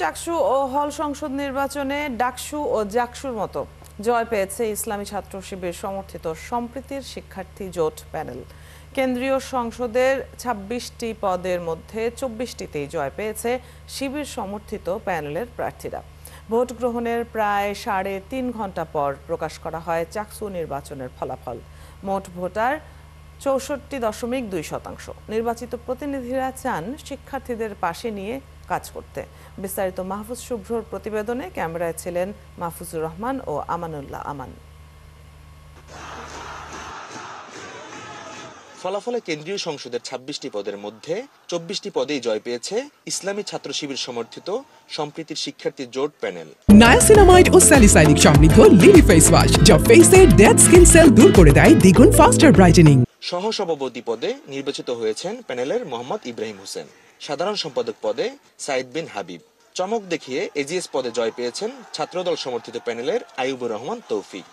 চাকসু ও হল সংসদ নির্বাচনে ডাকসু ও জাকসুর মতো জয় পেয়েছে ইসলামী ছাত্র শিবির সমর্থিত সম্প্রীতির শিক্ষার্থী জোট প্যানেল। কেন্দ্রীয় সংসদের ২৬টি পদের মধ্যে ২৪টিতেই জয় পেয়েছে শিবির সমর্থিত প্যানেলের প্রার্থীরা। ভোট গ্রহণের প্রায় ৩.৫ ঘন্টা পর প্রকাশ করা হয় চাকসু নির্বাচনের ফলাফল। মোট ভোটার ৬৪.২%। নির্বাচিত প্রতিনিধিরা চান শিক্ষার্থীদের পাশে নিয়ে কাজ করতে। বিস্তারিত মাহফুজ শুভ্রর প্রতিবেদনে ক্যামেরায় ছিলেন মাহফুজুর রহমান ও আমানুল্লাহ আমান। ফলাফলে কেন্দ্রীয় সংসদের ২৬টি পদের মধ্যে ২৪টি পদেই জয় পেয়েছে ইসলামী ছাত্র শিবির সমর্থিত সম্প্রীতির শিক্ষার্থী জোট প্যানেল। নায়াসিনামাইড ও স্যালিসাইলিক সমৃদ্ধ লিলি ফেস ওয়াশ যা ফেসের ডেড স্কিন সেল দূর করে দেয় দ্বিগুণ ফাস্টার ব্রাইটেনিং। সহসভাপতি পদে নির্বাচিত হয়েছেন প্যানেলের মোহাম্মদ ইব্রাহিম হোসেন। সাধারণ সম্পাদক পদে সাইদ বিন হাবিব। চমক দেখিয়ে এজিএস পদে জয় পেয়েছেন ছাত্রদল সমর্থিত প্যানেলের আইয়ুবুর রহমান তৌফিক।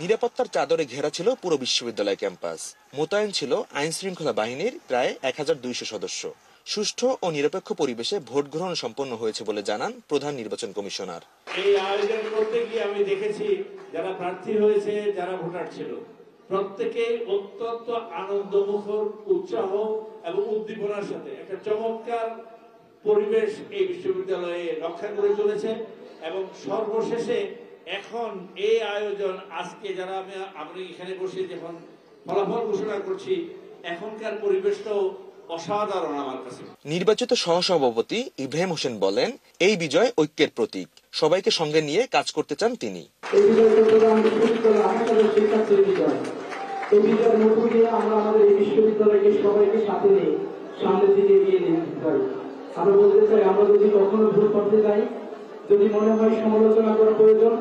নিরাপত্তার চাদরে ঘেরা ছিল পুরো বিশ্ববিদ্যালয় ক্যাম্পাস। মোতায়েন ছিল আইন শৃঙ্খলা বাহিনীর প্রায় ১,২০০ সদস্য। সুষ্ঠু ও নিরপেক্ষ পরিবেশে ভোট গ্রহণ সম্পন্ন হয়েছে বলে জানান প্রধান নির্বাচন কমিশনার। এই আয়োজন করতে গিয়ে আমি দেখেছি যারা প্রার্থী হয়েছে, যারা ভোটার ছিল, প্রত্যেকে অত্যন্ত আনন্দমুখর, উৎসাহ এবং উদ্দীপনার সাথে একটা চমৎকার পরিবেশ এই বিশ্ববিদ্যালয়ে রক্ষা করে চলেছে। এবং সর্বশেষে এখন এই আয়োজন আজকে যারা আমি এখানে বসে যখন ফলাফল ঘোষণা করছি, এখনকার পরিবেশটাও অসাধারণ আমার কাছে। নির্বাচিত সহসভাপতি ইব্রাহিম হোসেন বলেন, এই বিজয় ঐক্যের প্রতীক। সবাইকে সঙ্গে নিয়ে কাজ করতে চান তিনি। আমরা আমাদের এই বিশ্ববিদ্যালয়কে সবাইকে সাথে নিয়ে সামনের দিকে এগিয়ে নিয়ে যেতে চাই। আমরা বলতে চাই, আমরা যদি কখনো ভুল করতে চাই, যদি মনে হয় সমালোচনা করা প্রয়োজন,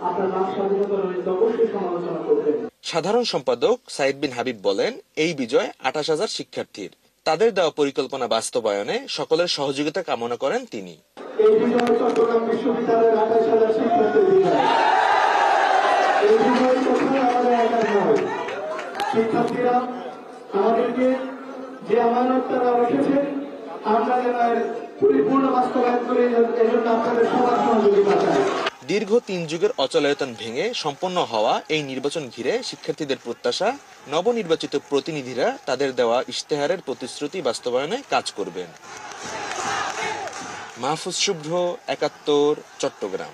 আপনার বাক স্বাধীনতা রয়েছে, অবশ্যই সমালোচনা করবেন। সাধারণ সম্পাদক সাইদ বিন হাবিব বলেন, এই বিজয় ২৮,০০০ শিক্ষার্থীর। তাদের দেওয়া পরিকল্পনা বাস্তবায়নে সকলের সহযোগিতা কামনা করেন তিনি। এই বিজয় চট্টগ্রাম বিশ্ববিদ্যালয়ের ২৮,০০০ শিক্ষার্থীর বিজয়। এই বিজয় কখনো আমাদের একা নয়। শিক্ষার্থীরা আমাদেরকে যে আমানত তারা রেখেছেন, আমরা যেন পরিপূর্ণ বাস্তবায়ন করে, এজন্য আপনাদের সবার সহযোগিতা চাই। দীর্ঘ ৩ যুগের অচলায়তন ভেঙে সম্পন্ন হওয়া এই নির্বাচন ঘিরে শিক্ষার্থীদের প্রত্যাশা, নবনির্বাচিত প্রতিনিধিরা তাদের দেওয়া ইশতেহারের প্রতিশ্রুতি বাস্তবায়নে কাজ করবেন। মাহফুজ শুভ্র, ৭১, চট্টগ্রাম।